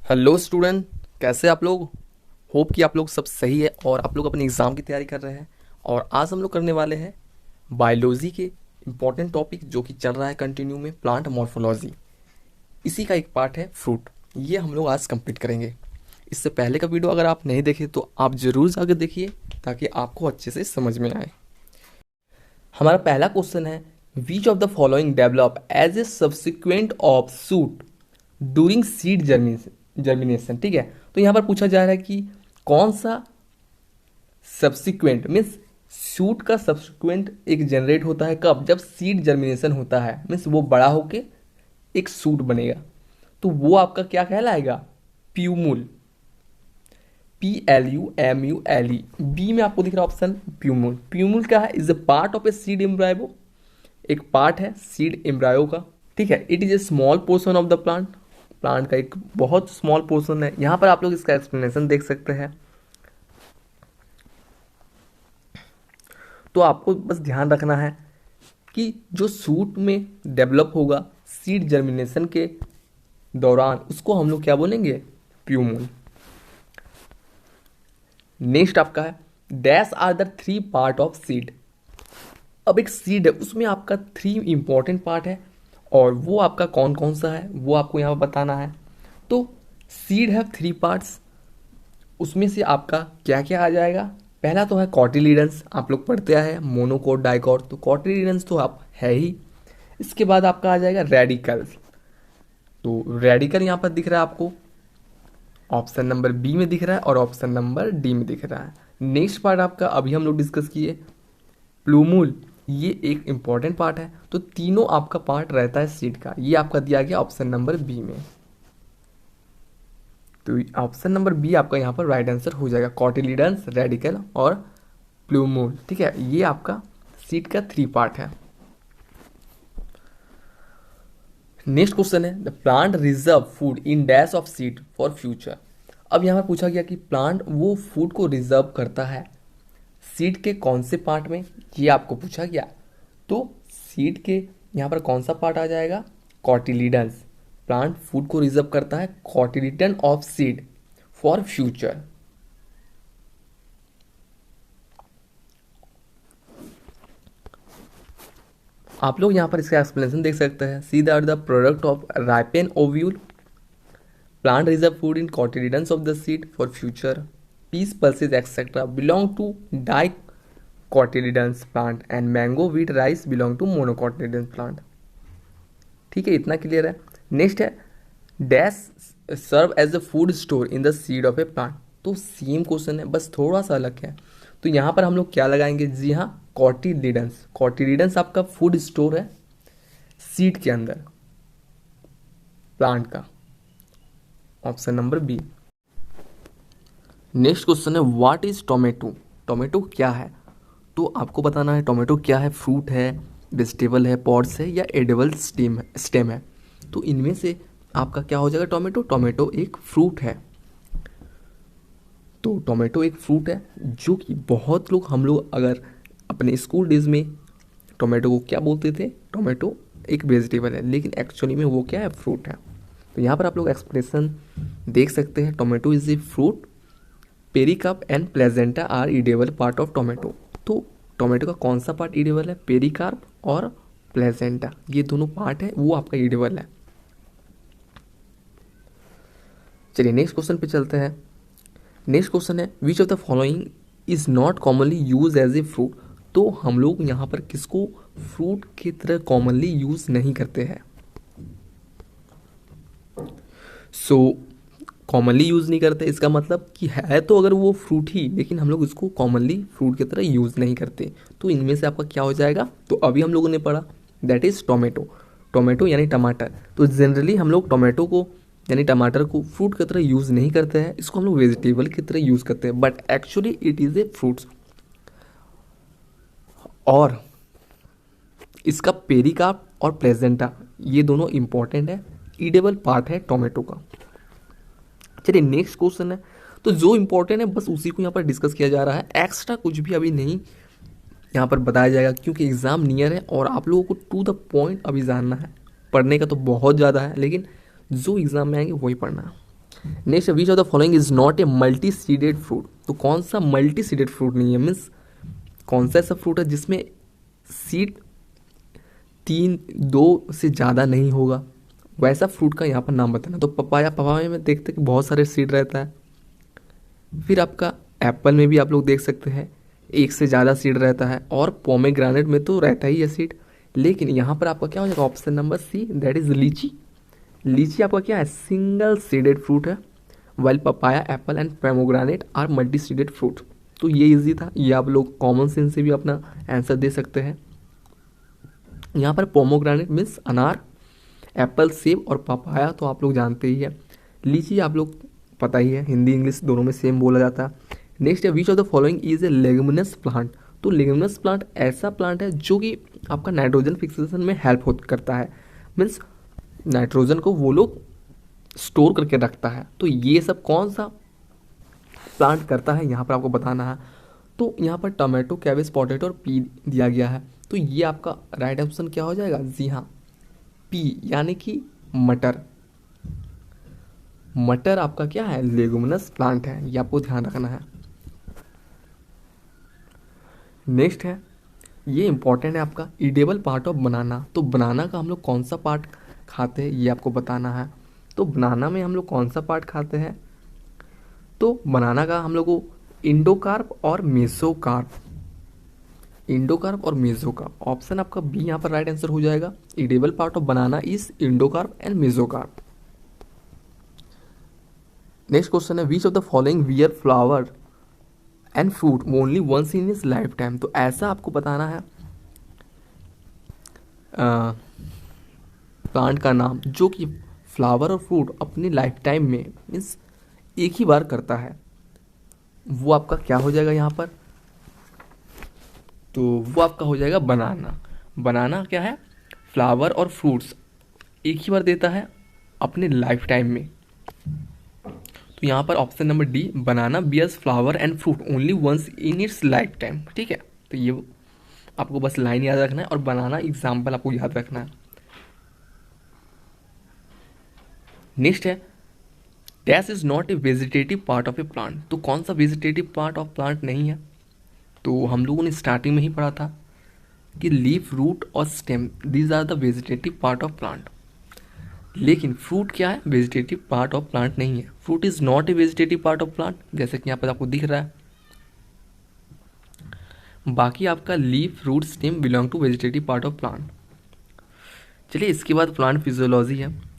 Hello student, कैसे आप लोग। होप कि आप लोग सब सही है और आप लोग अपने एग्ज़ाम की तैयारी कर रहे हैं। और आज हम लोग करने वाले हैं बायोलॉजी के इम्पॉर्टेंट टॉपिक जो कि चल रहा है कंटिन्यू में, प्लांट मॉर्फोलॉजी। इसी का एक पार्ट है फ्रूट। ये हम लोग आज कंप्लीट करेंगे। इससे पहले का वीडियो अगर आप नहीं देखे तो आप ज़रूर जाकर देखिए ताकि आपको अच्छे से समझ में आए। हमारा पहला क्वेश्चन है, which of the following develop as a subsequent of suit during seed germination. ठीक है, तो यहाँ पर पूछा जा रहा है कि कौन सा सब्सिक्वेंट मीन्स शूट का सब्सिक्वेंट एक जनरेट होता है कब, जब सीड जर्मिनेशन होता है, मीन्स वो बड़ा होके एक सूट बनेगा। तो वो आपका क्या कहलाएगा, प्यूमुल। PLUMULE। बी में आपको दिख रहा है ऑप्शन प्यूमुल। प्यूमुल क्या है, is a part of a seed embryo. एक पार्ट है सीड एम्ब्रायो का। ठीक है, it is a small portion of the plant. Plant का एक बहुत स्मॉल पोर्शन है। यहाँ पर आप लोग इसका एक्सप्लेनेशन देख सकते हैं। तो आपको बस ध्यान रखना है कि जो सूट में डेवलप होगा सीड जर्मिनेशन के दौरान, उसको हम लोग क्या बोलेंगे, प्यूमुल। नेक्स्ट आपका है, dash are the three part of seed. अब एक सीड है, उसमें आपका थ्री इंपॉर्टेंट पार्ट है और वो आपका कौन कौन सा है वो आपको यहाँ पर बताना है। तो सीड है थ्री पार्ट्स, उसमें से आपका क्या क्या आ जाएगा। पहला तो है कॉटिलीडन्स, आप लोग पढ़ते आए हैं मोनोकोट डाइकोट, तो कॉटिलीडन्स तो आप है ही। इसके बाद आपका आ जाएगा रेडिकल्स। तो रेडिकल यहाँ पर दिख रहा है आपको, ऑप्शन नंबर बी में दिख रहा है और ऑप्शन नंबर डी में दिख रहा है। नेक्स्ट पार्ट आपका अभी हम लोग डिस्कस किए प्लूमूल, ये एक इंपॉर्टेंट पार्ट है। तो तीनों आपका पार्ट रहता है सीड का, ये आपका दिया गया ऑप्शन नंबर बी में। तो ऑप्शन नंबर बी आपका यहाँ पर राइट आंसर हो जाएगा, कॉटिलीडन्स, रेडिकल और प्लूमूल। ठीक है, ये आपका सीड का थ्री पार्ट है। नेक्स्ट क्वेश्चन है, the plant reserve food in dash of seed for future. अब यहाँ पर पूछा गया कि प्लांट वो फूड को रिजर्व करता है सीड के कौन से पार्ट में, ये आपको पूछा गया। तो सीड के यहाँ पर कौन सा पार्ट आ जाएगा, कॉटिलीडन्स। प्लांट फूड को रिजर्व करता है cotyledon of seed for future. आप लोग यहाँ पर इसका एक्सप्लेनेशन देख सकते हैं, see that the product of ripen ovule plant reserve food in cotyledons of the seed for future peas pulses etcetera belong to dicotyledons plant and mango wheat rice belong to monocotyledons plant. ठीक है, इतना clear है। Next है, dash serve as a food store in the seed of A plant. तो same question है, बस थोड़ा सा अलग है। तो यहाँ पर हम लोग क्या लगाएंगे, जी हाँ, कॉटिलीडन्स। कॉटिलीडन्स आपका फूड स्टोर है सीड के अंदर, प्लांट का, option number B. Next question है, व्हाट इज टोमेटो। टोमेटो क्या है, तो आपको बताना है टोमेटो क्या है, फ्रूट है, वेजिटेबल है, पॉड्स है या एडिबल स्टेम है। तो इनमें से आपका क्या हो जाएगा, टोमेटो। टोमेटो एक फ्रूट है। तो टोमेटो एक फ्रूट है जो कि बहुत लोग, हम लोग अगर अपने स्कूल डेज में टोमेटो को क्या बोलते थे, टोमेटो एक वेजिटेबल है, लेकिन एक्चुअली में वो क्या है, फ्रूट है। तो यहाँ पर आप लोग एक्सप्रेशन देख सकते हैं, tomato is a fruit, pericarp and placenta are edible part of tomato. तो टोमेटो का कौन सा पार्ट ईडेबल है, पेरिकार्प और प्लेजेंटा, ये दोनों पार्ट है वो आपका ईडेबल है। चलिए नेक्स्ट क्वेश्चन पे चलते हैं। नेक्स्ट क्वेश्चन है, which of the following is not commonly use as a fruit. तो हम लोग यहाँ पर किसको फ्रूट की तरह कॉमनली यूज नहीं करते हैं। सो कॉमनली यूज़ नहीं करते, इसका मतलब कि है तो अगर वो फ्रूट ही, लेकिन हम लोग इसको कॉमनली फ्रूट की तरह यूज़ नहीं करते। तो इनमें से आपका क्या हो जाएगा, तो अभी हम लोगों ने पढ़ा दैट इज़ टोमेटो। टोमेटो यानी टमाटर। तो जनरली हम लोग टोमेटो को यानी टमाटर को फ्रूट की तरह यूज़ नहीं करते हैं, इसको हम लोग वेजिटेबल की तरह यूज़ करते हैं, but actually it is a fruits. और इसका पेरिकार्प और प्लेजेंटा ये दोनों इंपॉर्टेंट है, ईडेबल पार्ट है टोमेटो का। चलिए नेक्स्ट क्वेश्चन है, तो जो इंपॉर्टेंट है बस उसी को यहाँ पर डिस्कस किया जा रहा है, एक्स्ट्रा कुछ भी अभी नहीं यहाँ पर बताया जाएगा, क्योंकि एग्ज़ाम नियर है और आप लोगों को टू द पॉइंट अभी जानना है। पढ़ने का तो बहुत ज़्यादा है, लेकिन जो एग्ज़ाम में आएंगे वही पढ़ना है। Next, which of the following is not a multi seeded fruit. तो कौन सा मल्टी सीडेड फ्रूट नहीं है, मीन्स कौन सा ऐसा फ्रूट है जिसमें सीड 2 से ज़्यादा नहीं होगा, वैसा फ्रूट का यहाँ पर नाम बताना। तो पपाया, पपाया में देखते हैं कि बहुत सारे सीड रहता है। फिर आपका एप्पल में भी आप लोग देख सकते हैं 1 से ज़्यादा सीड रहता है, और पोमेग्रेनेट में तो रहता ही है सीड। लेकिन यहाँ पर आपका क्या हो जाएगा, option number C, that is litchi. Litchi आपका क्या है, सिंगल सीडेड फ्रूट है, while papaya, apple and pomegranate are multi seeded fruit. तो ये इजी था, ये आप लोग कॉमन सेंस से भी अपना आंसर दे सकते हैं। यहाँ पर पोमोग्रेनेट मीन्स अनार, एप्पल सेब, और पपाया तो आप लोग जानते ही है। लीची आप लोग पता ही है, हिंदी इंग्लिश दोनों में सेम बोला जाता है। नेक्स्ट है, which of the following is a leguminous plant. तो लेगुमिनस प्लांट ऐसा प्लांट है जो कि आपका नाइट्रोजन फिक्सेशन में हेल्प करता है, मीन्स नाइट्रोजन को वो लोग स्टोर करके रखता है। तो ये सब कौन सा प्लांट करता है, यहाँ पर आपको बताना है। तो यहाँ पर टमाटो, कैबेज, पोटैटो और पी दिया गया है। तो ये आपका राइट ऑप्शन क्या हो जाएगा, जी हाँ, पी यानी कि मटर। मटर आपका क्या है, लेगुमिनस प्लांट है, ये आपको ध्यान रखना है। नेक्स्ट है, ये इंपॉर्टेंट है आपका, ईडेबल पार्ट ऑफ बनाना। तो बनाना का हम लोग कौन सा पार्ट खाते हैं, ये आपको बताना है। तो बनाना में हम लोग कौन सा पार्ट खाते हैं, तो बनाना का हम लोग को इंडोकार्प और मेसोकार्प, इंडोकार्प और मेसोकार्प, ऑप्शन आपका बी यहाँ पर राइट आंसर हो जाएगा। Edible part of banana is endocarp and mesocarp. Next question है, which of the following bear flower and fruit only once in is life time. तो ऐसा आपको बताना है प्लांट का नाम जो कि फ्लावर और फ्रूट अपनी लाइफ टाइम में मीन्स एक ही बार करता है, वो आपका क्या हो जाएगा यहाँ पर, तो वो आपका हो जाएगा बनाना। बनाना क्या है, फ्लावर और फ्रूट्स एक ही बार देता है अपने लाइफ टाइम में। तो यहाँ पर option number D, banana bears flower and fruit only once in its life time. ठीक है, तो ये आपको बस लाइन याद रखना है, और बनाना एग्जाम्पल आपको याद रखना है। नेक्स्ट है, dash is not a vegetative part of A plant. तो कौन सा वेजिटेटिव पार्ट ऑफ प्लांट नहीं है, तो हम लोगों ने स्टार्टिंग में ही पढ़ा था कि लीफ, रूट और stem these are the vegetative part of plant. लेकिन फ्रूट क्या है, वेजिटेटिव पार्ट ऑफ प्लांट नहीं है। Fruit is not a vegetative part of plant, जैसे कि यहाँ पर आपको दिख रहा है। बाकी आपका leaf, root, stem belong to vegetative part of plant. चलिए इसके बाद प्लांट फिजियोलॉजी है।